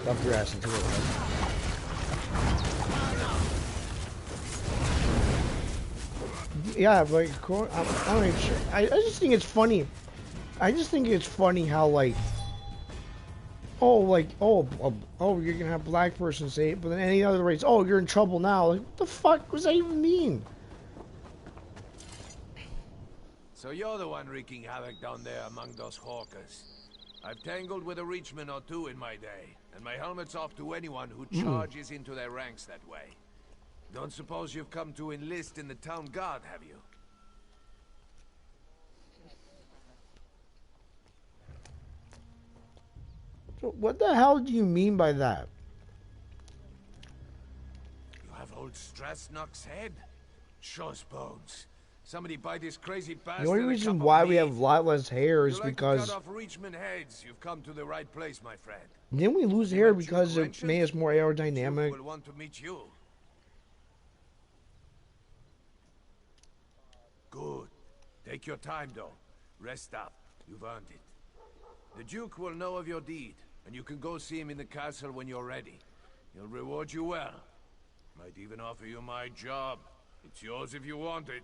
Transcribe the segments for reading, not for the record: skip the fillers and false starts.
Dump your ass into it. Yeah, like I'm not even sure. I just think it's funny. I just think it's funny how like, oh, you're gonna have black person say it, but then any other race, oh, you're in trouble now. Like, what the fuck does that even mean? So you're the one wreaking havoc down there among those hawkers. I've tangled with a reachman or two in my day, and my helmet's off to anyone who charges into their ranks that way. Don't suppose you've come to enlist in the town guard, have you? So what the hell do you mean by that? You have old Strasnock's head? Shows bones. Somebody bite this crazy bastard. The only reason why we have a lot less hair is because... to cut off Reachman heads. You've come to the right place, my friend. Didn't we lose hair because it made us more aerodynamic? Will want to meet you. Good. Take your time, though. Rest up. You've earned it. The Duke will know of your deed, and you can go see him in the castle when you're ready. He'll reward you well. Might even offer you my job. It's yours if you want it.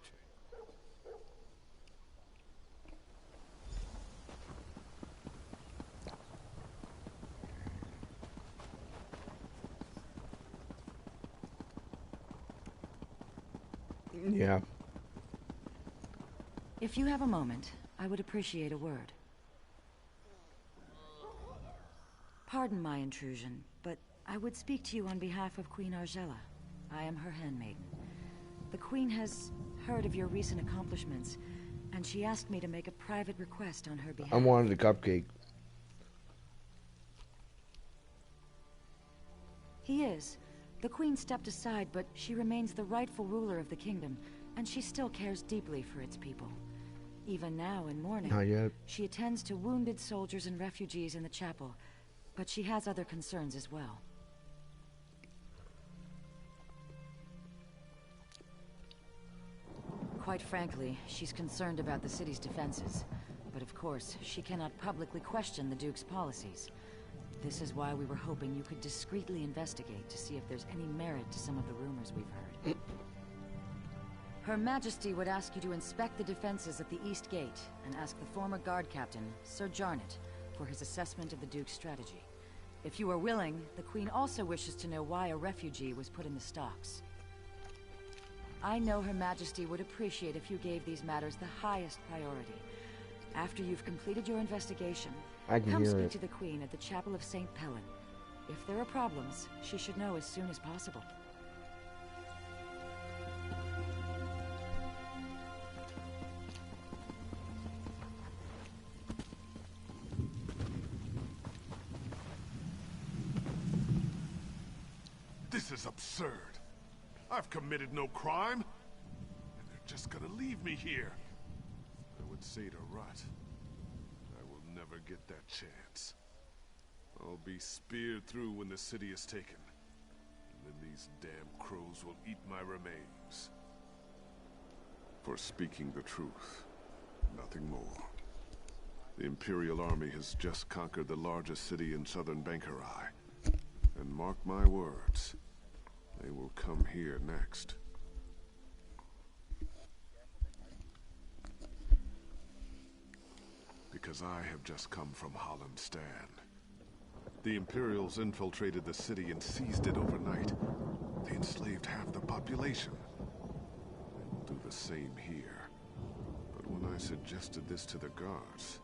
Yeah. If you have a moment, I would appreciate a word. Pardon my intrusion, but I would speak to you on behalf of Queen Argella. I am her handmaiden. The Queen has heard of your recent accomplishments, and she asked me to make a private request on her behalf. I wanted a cupcake. He is. The Queen stepped aside, but she remains the rightful ruler of the kingdom, and she still cares deeply for its people. Even now, in mourning, Not yet. she attends to wounded soldiers and refugees in the chapel, but she has other concerns as well. Quite frankly, she's concerned about the city's defenses, but of course, she cannot publicly question the Duke's policies. This is why we were hoping you could discreetly investigate to see if there's any merit to some of the rumors we've heard. Her Majesty would ask you to inspect the defenses at the East Gate and ask the former guard captain, Sir Jarnet, for his assessment of the Duke's strategy. If you are willing, the Queen also wishes to know why a refugee was put in the stocks. I know Her Majesty would appreciate if you gave these matters the highest priority. After you've completed your investigation, come speak to the Queen at the Chapel of St. Pellin. If there are problems, she should know as soon as possible. This is absurd. I've committed no crime, and they're just gonna leave me here. I would say to Rut, I will never get that chance. I'll be speared through when the city is taken, and then these damn crows will eat my remains. For speaking the truth, nothing more. The Imperial Army has just conquered the largest city in southern Bankarai. And mark my words, they will come here next. Because I have just come from Hollandstand. The Imperials infiltrated the city and seized it overnight. They enslaved half the population. They will do the same here. But when I suggested this to the guards,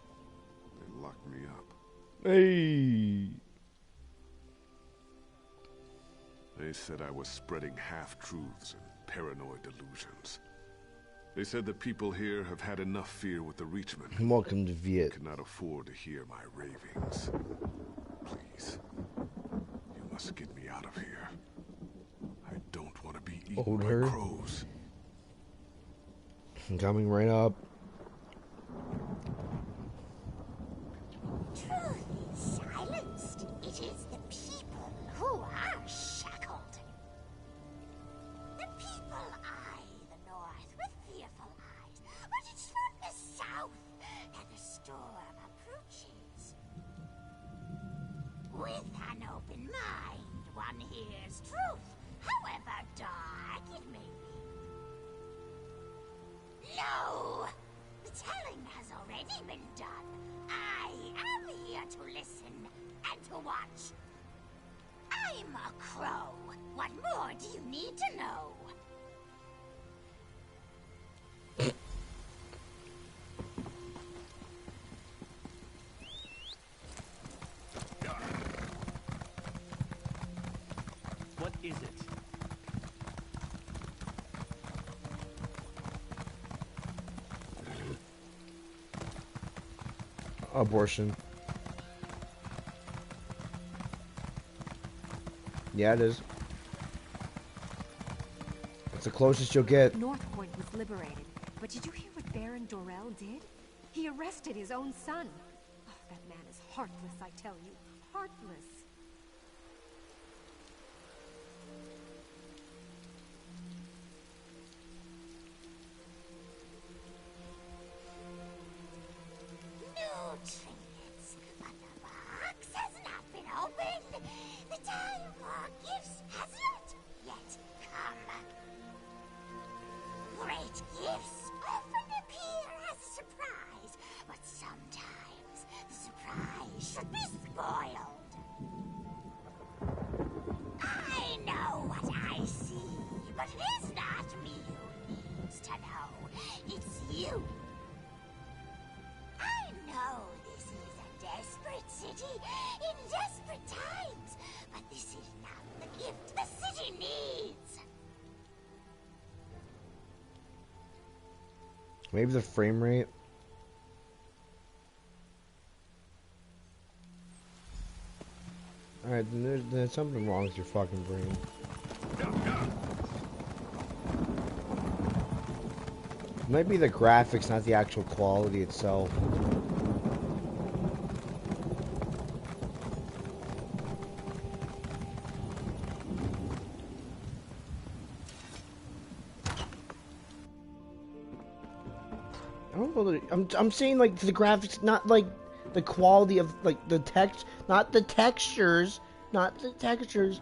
they locked me up. Hey. They said I was spreading half-truths and paranoid delusions. They said the people here have had enough fear with the Reachman. Welcome to Viet. They cannot afford to hear my ravings. Please, you must get me out of here. I don't want to be eaten by crows. I'm coming right up. Truth is silenced. It is the people who are shackled. The people eye the north with fearful eyes, but it's from the south that the storm approaches. With an open in mind, one hears truth, however dark it may be. No! The telling has already been done. I am here to listen and to watch. I'm a crow. What more do you need to know? What is it? Abortion. Yeah, it is. It's the closest you'll get. North Point was liberated, but did you hear what Baron Dorell did? He arrested his own son. Oh, that man is heartless, I tell you. Heartless. New trinkets, but the box has not been opened. The time for gifts has not yet come. Great gifts often appear as a surprise, but sometimes the surprise should be spoiled. I know what I see, but it is not me who needs to know. It's you. I know this is a desperate city in desperate times, but this is not the gift the city needs. Maybe the frame rate. Alright, then there's something wrong with your fucking brain. Maybe the graphics, not the actual quality itself. I don't know. I'm saying like the graphics, not like the quality of like the text, not the textures, not the textures.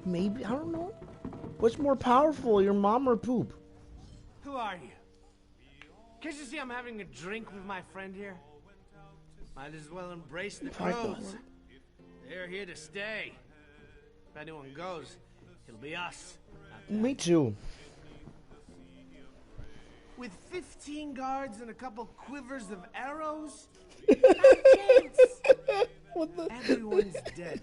Maybe I don't know. What's more powerful, your mom or poop? Who are you? Can't you see I'm having a drink with my friend here? Might as well embrace the crows. They're here to stay. If anyone goes, it'll be us. Me too. With 15 guards and a couple quivers of arrows? What the? Everyone's dead.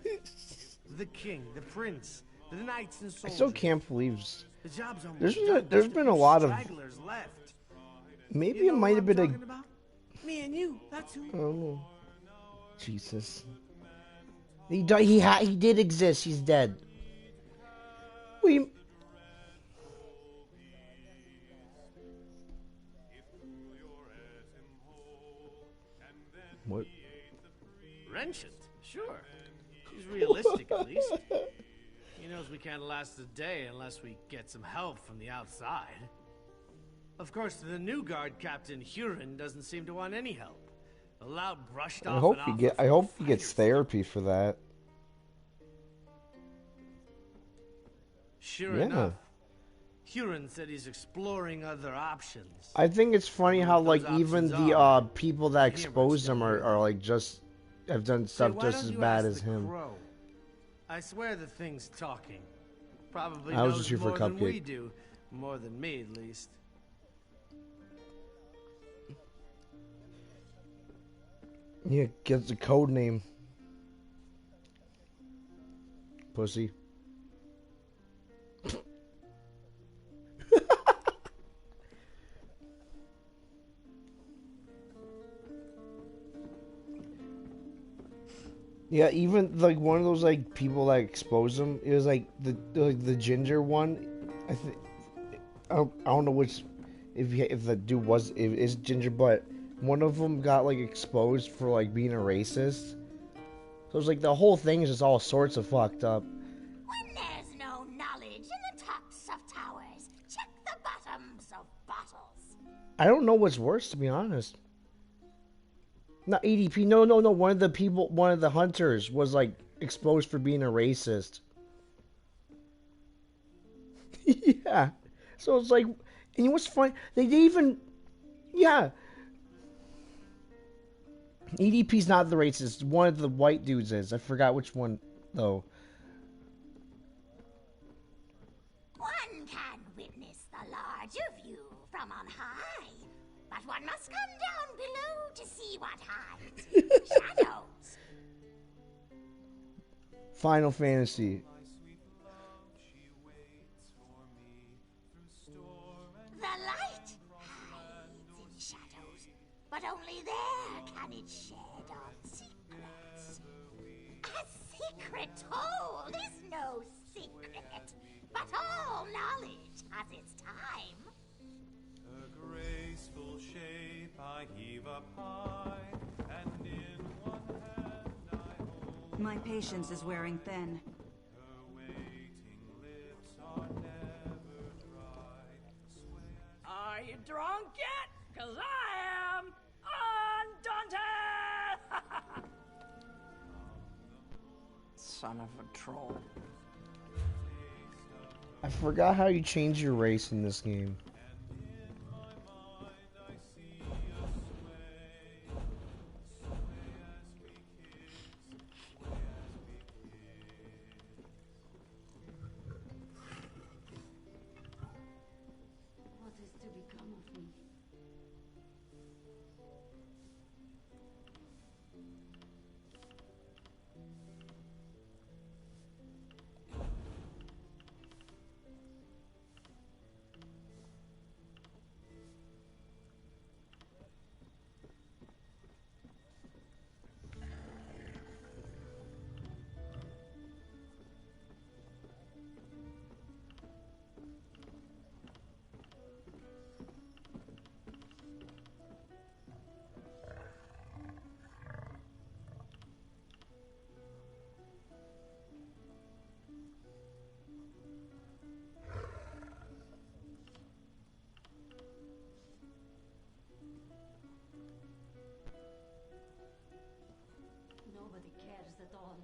The king, the prince, the knights and I soldiers. still can't believe. The job's almost There's done. there's Just been a a few lot of. stragglers left. Maybe You it know might who have I'm been a. talking about? Me and you, that's who. I don't know. Jesus. He did exist. He's dead. We. What? Wrenchant, sure. She's realistic, at least. He knows we can't last a day unless we get some help from the outside. Of course, the new guard captain Huron doesn't seem to want any help. A loud brushed off. I hope he gets therapy for that. Sure enough, Huron said he's exploring other options. I think it's funny how What like those even options the are, people that exposed him are like just have done Say, stuff why just don't as you bad ask as the him. crow? I swear the thing's talking. Probably I was knows just here for a more than we cupcake. do. More than me, at least. Yeah, gets a code name. Pussy. Yeah, even like one of those like people that exposed him, it was like the ginger one. I think I don't know which if the dude was is ginger, but one of them got like exposed for like being a racist. So it's like the whole thing is just all sorts of fucked up. When there's no knowledge in the tops of towers, check the bottoms of bottles. I don't know what's worse, to be honest. Not ADP. No, no, no. One of the people, one of the hunters was like exposed for being a racist. Yeah. So it's like, and you know what's funny? They even, yeah. EDP's not the racist. One of the white dudes is. I forgot which one though. One can witness the larger view from on high, but one must come down below to see what hides in the shadows. Final Fantasy. The light hides in shadows, but only there can it shed on secrets. A secret told is no secret, but all knowledge has its time. A graceful shape I heave up high, and in one hand I hold. My patience is wearing thin. Her waiting lips are never dry. Are you drunk yet? 'Cause I am undaunted! Son of a troll. I forgot how you change your race in this game. What is to become of me? Nobody cares at all.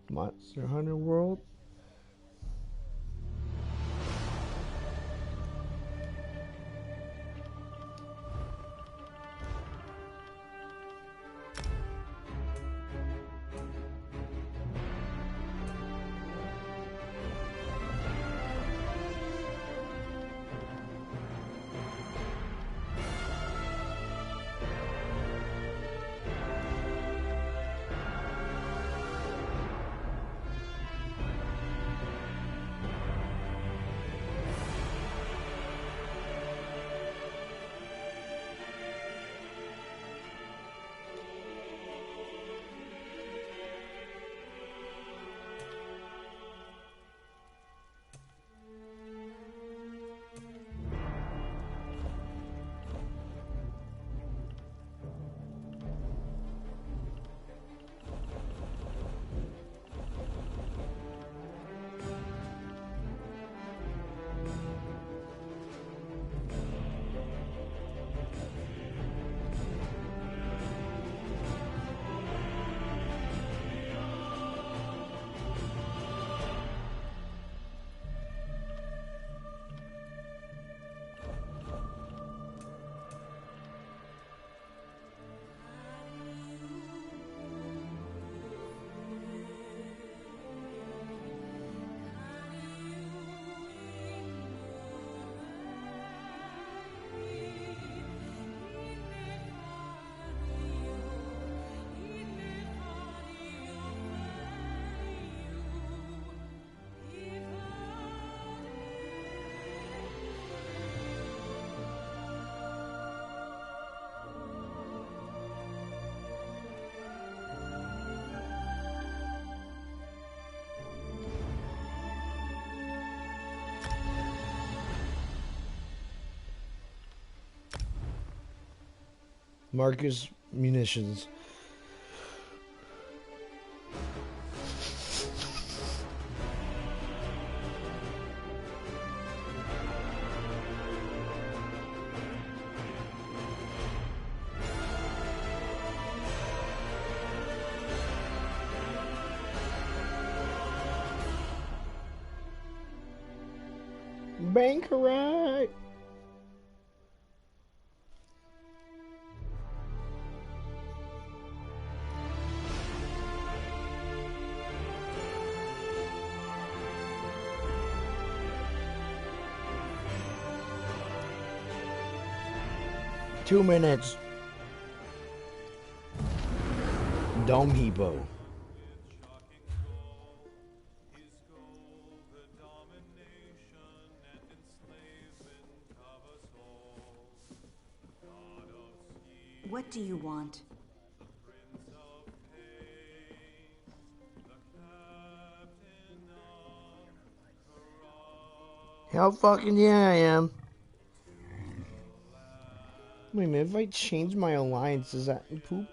Monster Hunter World. Marcus Munitions. Bankerite. 2 minutes. Dome Hebo. What do you want? Hell fucking yeah, I am. Wait a minute, if I change my alliance, does that poop?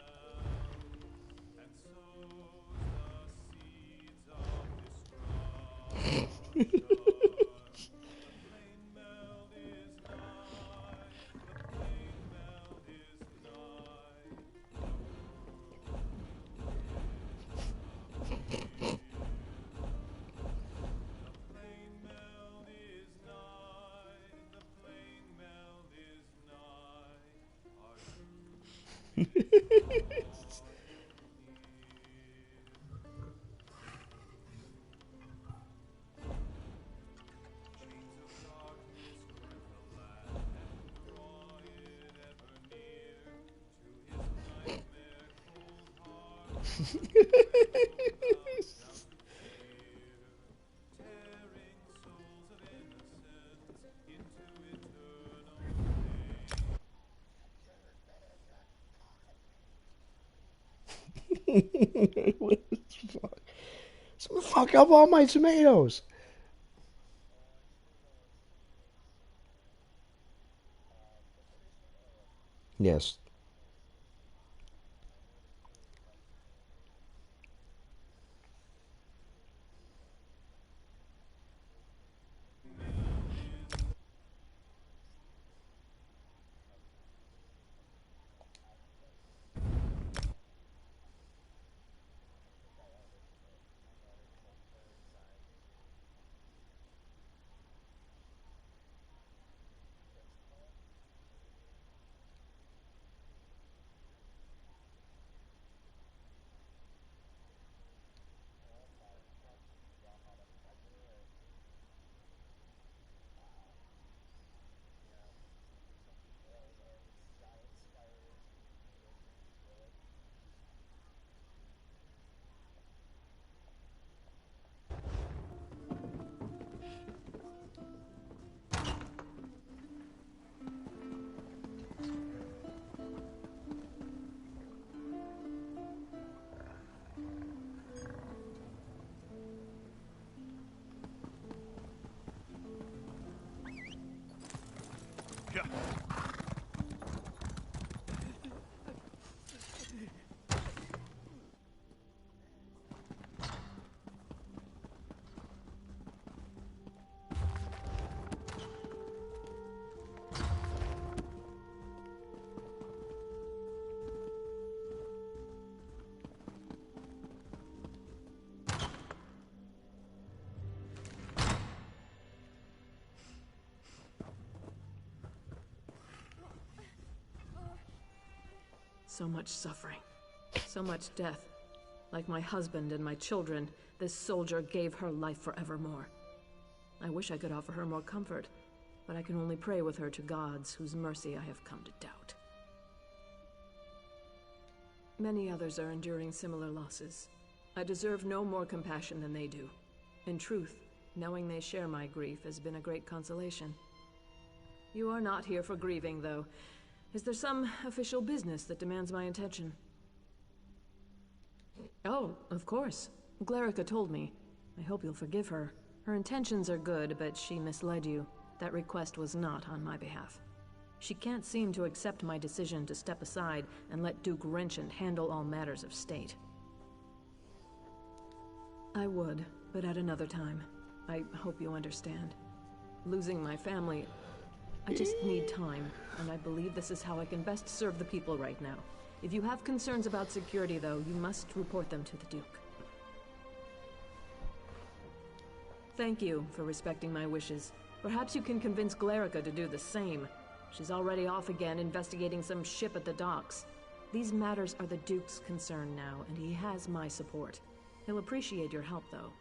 What the fuck? Someone fuck up all my tomatoes. Yes. So much suffering. So much death. Like my husband and my children, this soldier gave her life forevermore. I wish I could offer her more comfort, but I can only pray with her to gods whose mercy I have come to doubt. Many others are enduring similar losses. I deserve no more compassion than they do. In truth, knowing they share my grief has been a great consolation. You are not here for grieving, though. Is there some official business that demands my attention? Oh, of course. Glerica told me. I hope you'll forgive her. Her intentions are good, but she misled you. That request was not on my behalf. She can't seem to accept my decision to step aside and let Duke Renchant handle all matters of state. I would, but at another time. I hope you understand. Losing my family, I just need time, and I believe this is how I can best serve the people right now. If you have concerns about security, though, you must report them to the Duke. Thank you for respecting my wishes. Perhaps you can convince Glerica to do the same. She's already off again investigating some ship at the docks. These matters are the Duke's concern now, and he has my support. He'll appreciate your help, though.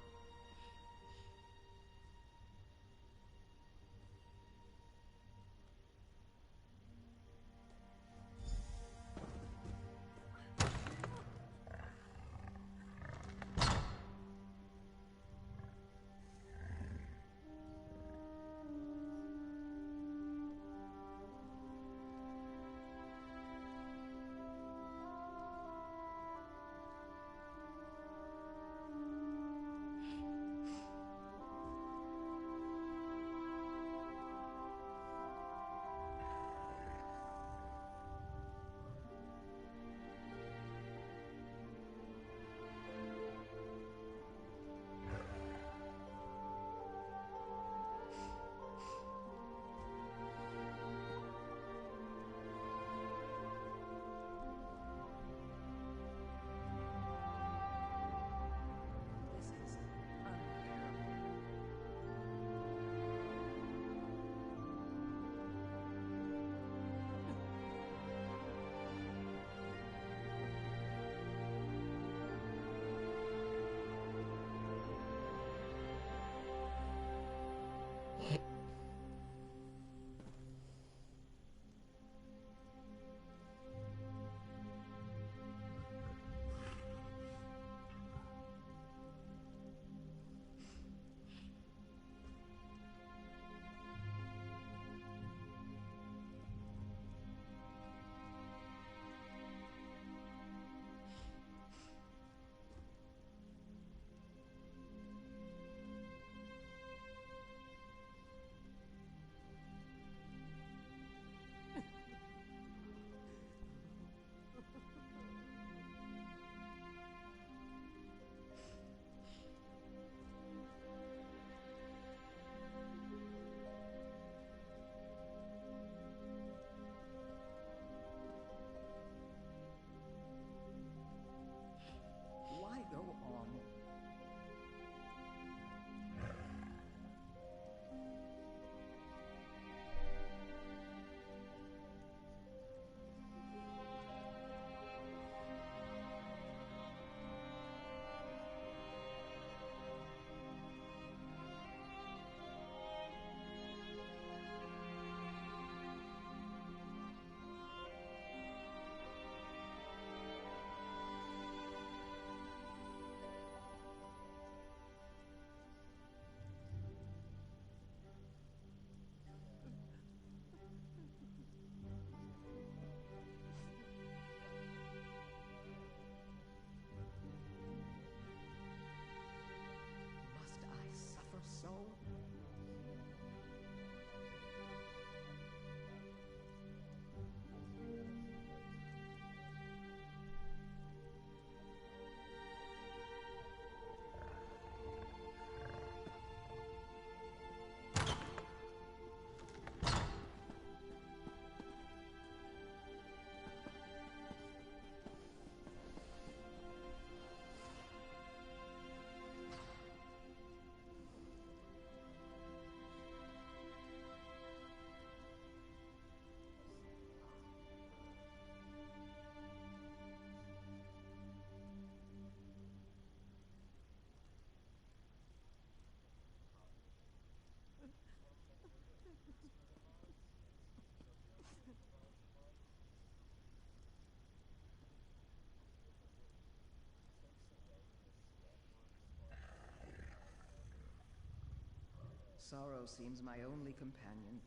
Sorrow seems my only companion.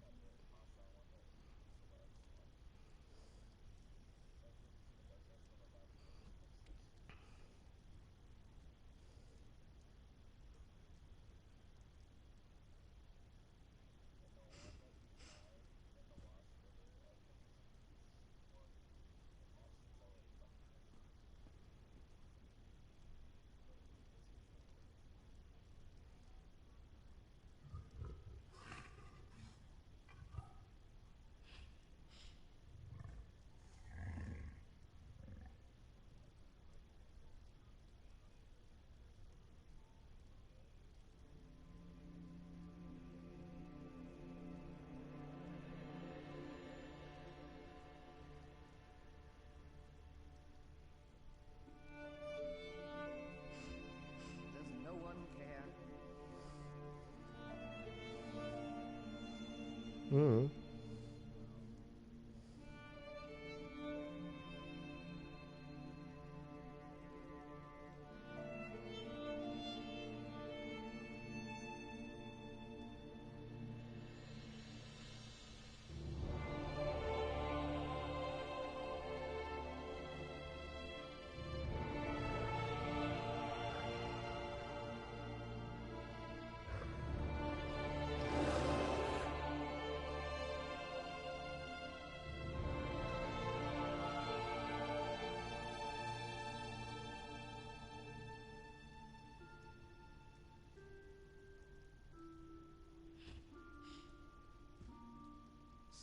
Mm.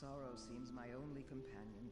Sorrow seems my only companion.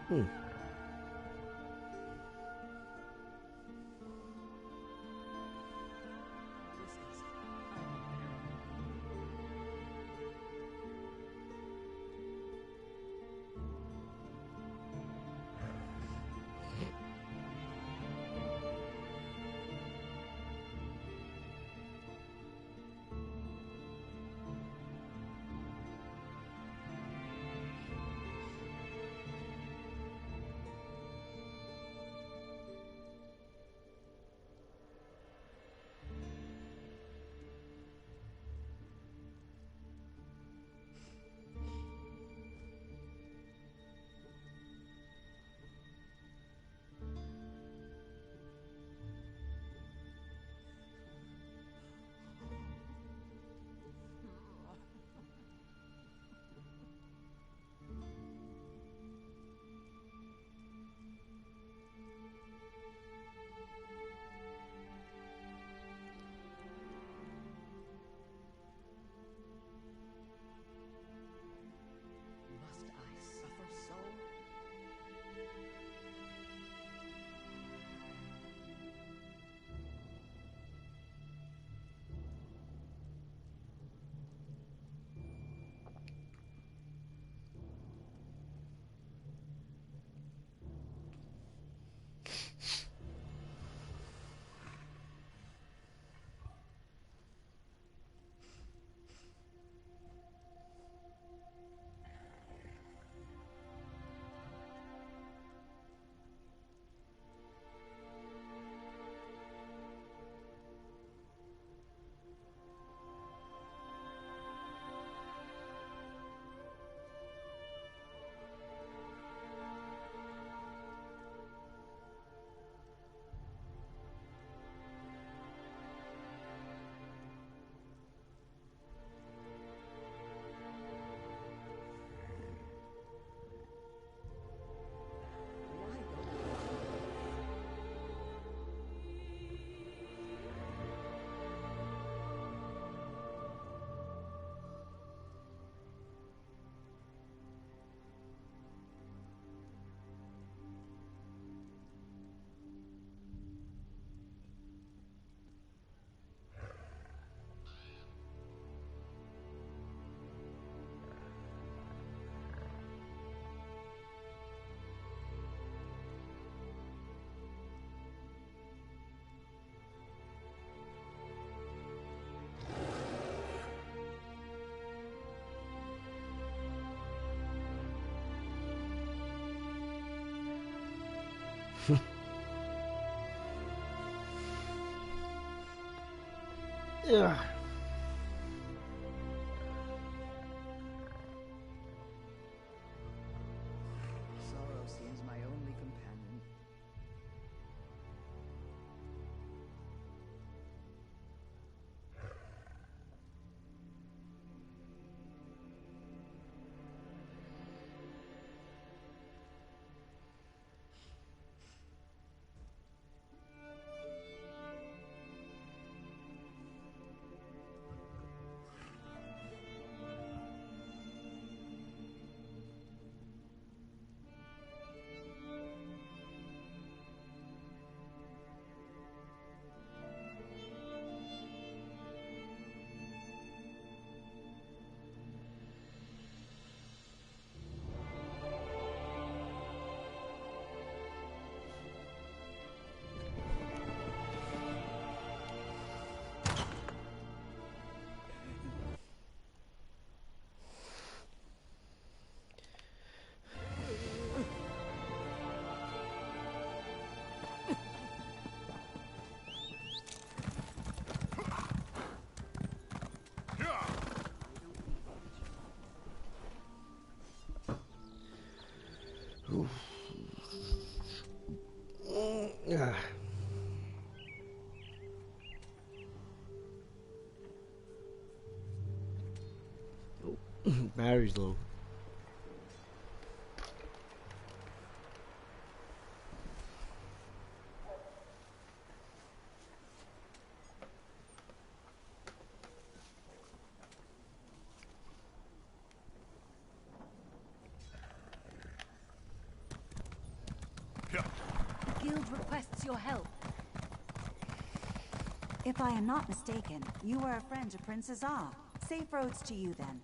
Hmm. Must I suffer so? Ugh. Sorrow seems my only companion. Ugh. Battery's low. The guild requests your help. If I am not mistaken, you are a friend to Prince Azar. Safe roads to you, then.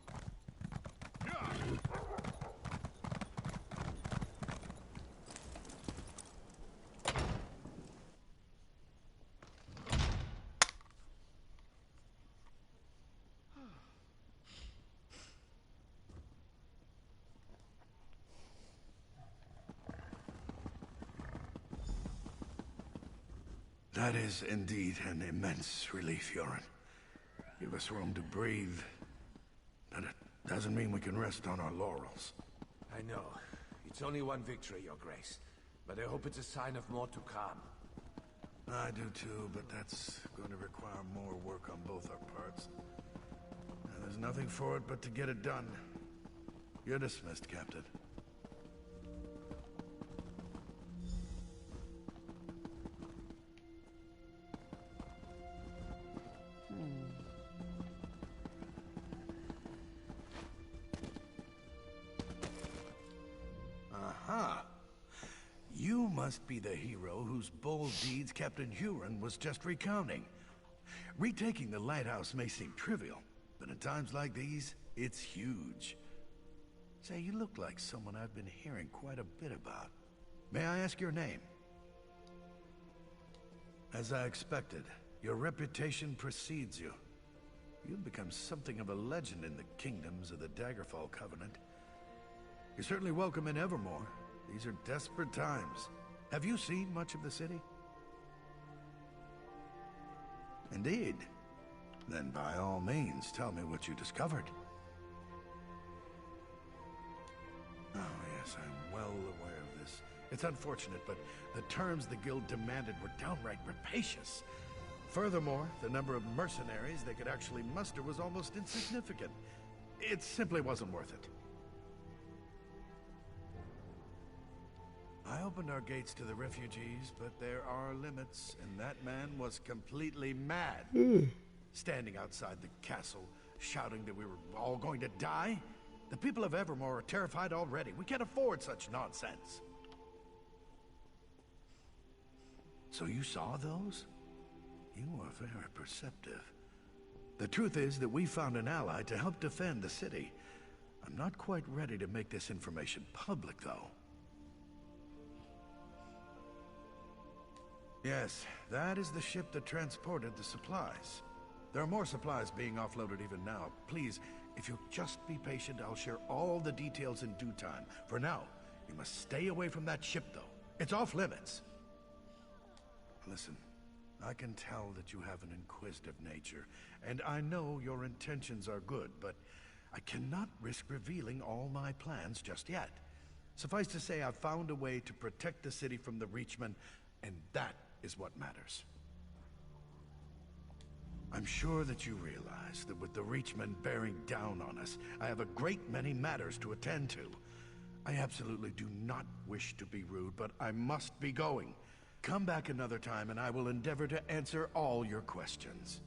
That is indeed an immense relief, Yoren. Give us room to breathe. But it doesn't mean we can rest on our laurels. I know. It's only one victory, Your Grace. But I hope it's a sign of more to come. I do too, but that's going to require more work on both our parts. And there's nothing for it but to get it done. You're dismissed, Captain. Aha! You must be the hero whose bold deeds Captain Huron was just recounting. Retaking the lighthouse may seem trivial, but in times like these, it's huge. Say, you look like someone I've been hearing quite a bit about. May I ask your name? As I expected, your reputation precedes you. You've become something of a legend in the kingdoms of the Daggerfall Covenant. You're certainly welcome in Evermore. These are desperate times. Have you seen much of the city? Indeed. Then by all means, tell me what you discovered. Oh, yes, I'm well aware of this. It's unfortunate, but the terms the guild demanded were downright rapacious. Furthermore, the number of mercenaries they could actually muster was almost insignificant. It simply wasn't worth it. I opened our gates to the refugees, but there are limits, and that man was completely mad. Standing outside the castle, shouting that we were all going to die? The people of Evermore are terrified already. We can't afford such nonsense. So you saw those? You are very perceptive. The truth is that we found an ally to help defend the city. I'm not quite ready to make this information public, though. Yes, that is the ship that transported the supplies. There are more supplies being offloaded even now. Please, if you'll just be patient, I'll share all the details in due time. For now, you must stay away from that ship, though. It's off limits. Listen, I can tell that you have an inquisitive nature, and I know your intentions are good, but I cannot risk revealing all my plans just yet. Suffice to say, I've found a way to protect the city from the Reachmen, and that is what matters. I'm sure that you realize that with the Reachmen bearing down on us, I have a great many matters to attend to. I absolutely do not wish to be rude, but I must be going. Come back another time and I will endeavor to answer all your questions.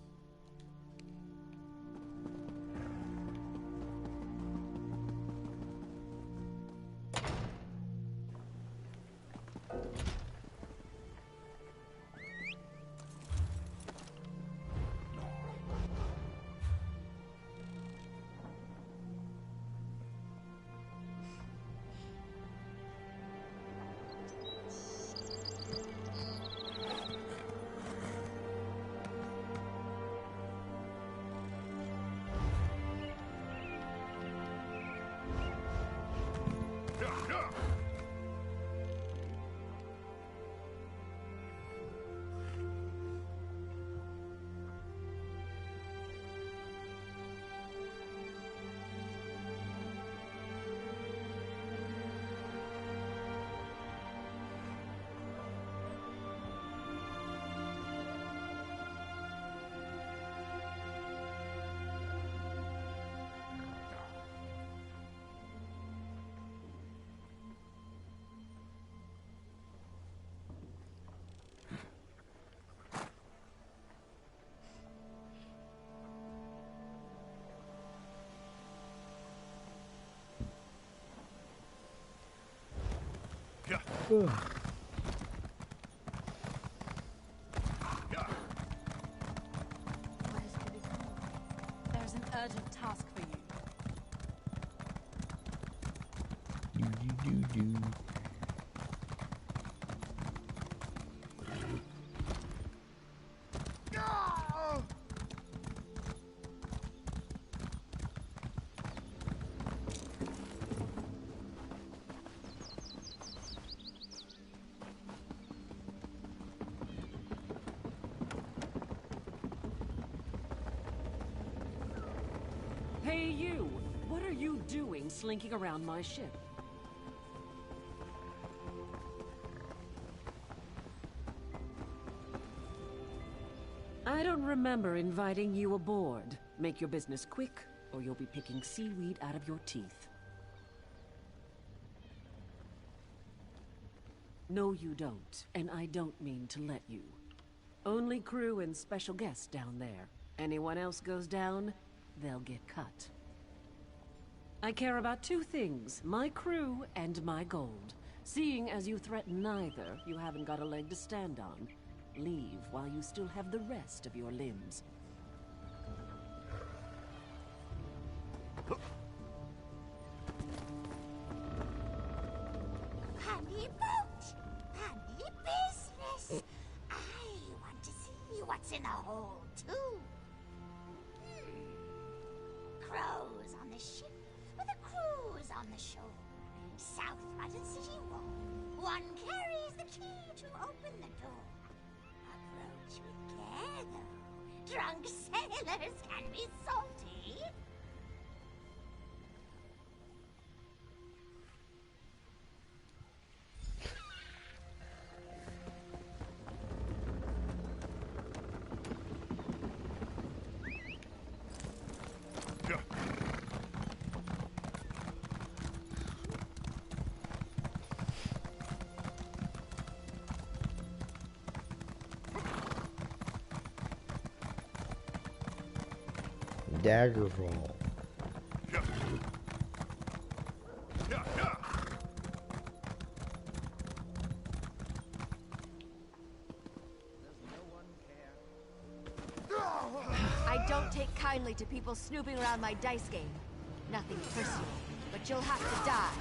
What is to become? There's an urgent task for you. Hey, you! What are you doing slinking around my ship? I don't remember inviting you aboard. Make your business quick, or you'll be picking seaweed out of your teeth. No, you don't, and I don't mean to let you. Only crew and special guests down there. Anyone else goes down, they'll get cut. I care about two things, my crew and my gold. Seeing as you threaten neither, you haven't got a leg to stand on. Leave while you still have the rest of your limbs. Honey boat! Honey business! I want to see what's in the hole, too. Crows on the ship, with a cruise on the shore. South Rotten City wall. One carries the key to open the door. Approach with care, though. Drunk sailors can be salty. Daggerfall. I don't take kindly to people snooping around my dice game. Nothing personal, but you'll have to die.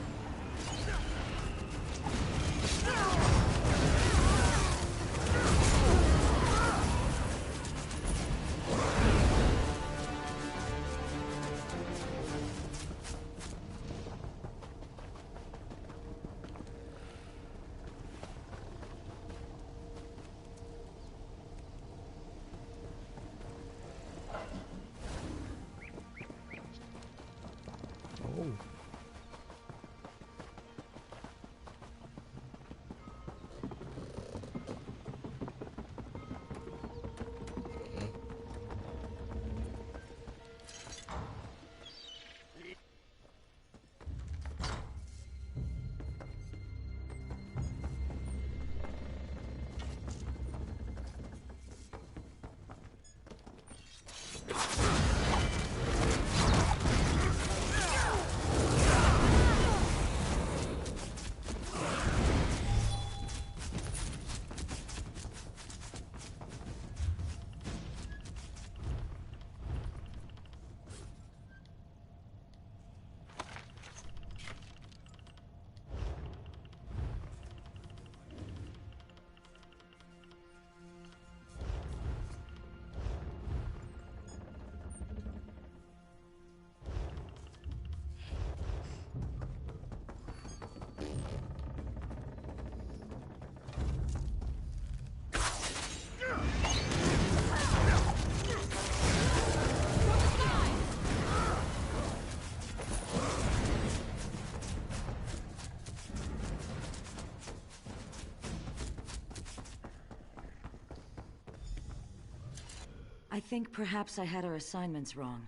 I think perhaps I had our assignments wrong.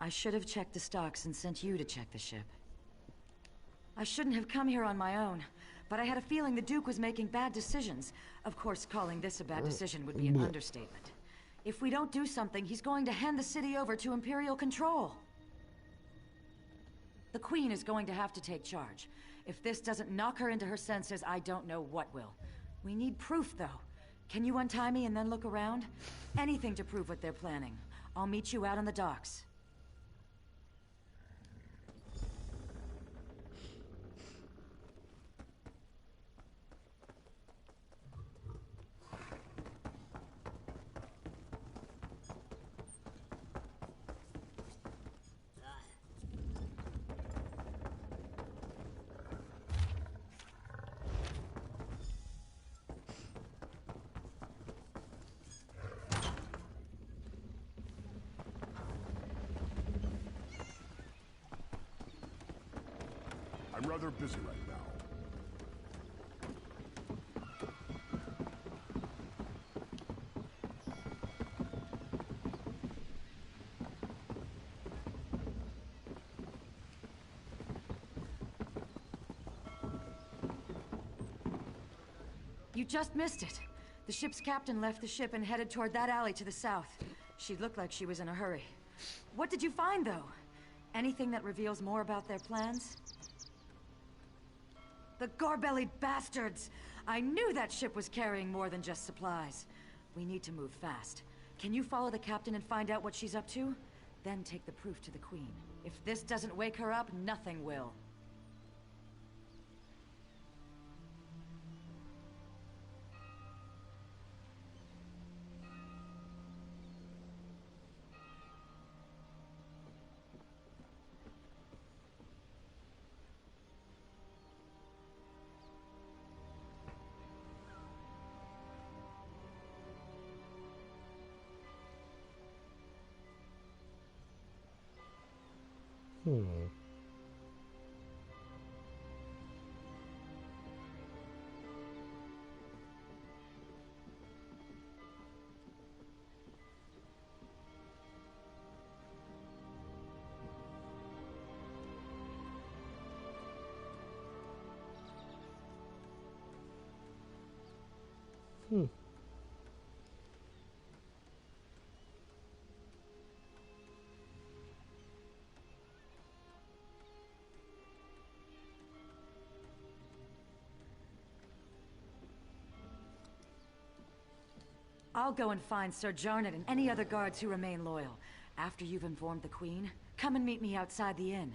I should have checked the stocks and sent you to check the ship. I shouldn't have come here on my own, but I had a feeling the Duke was making bad decisions. Of course, calling this a bad decision would be an understatement. If we don't do something, he's going to hand the city over to Imperial control. The Queen is going to have to take charge. If this doesn't knock her into her senses, I don't know what will. We need proof, though. Can you untie me and then look around? Anything to prove what they're planning. I'll meet you out on the docks. I'm rather busy right now. You just missed it. The ship's captain left the ship and headed toward that alley to the south. She looked like she was in a hurry. What did you find, though? Anything that reveals more about their plans? The gore-bellied bastards! I knew that ship was carrying more than just supplies. We need to move fast. Can you follow the captain and find out what she's up to? Then take the proof to the Queen. If this doesn't wake her up, nothing will. I'll go and find Sir Jarnett and any other guards who remain loyal. After you've informed the Queen, come and meet me outside the inn.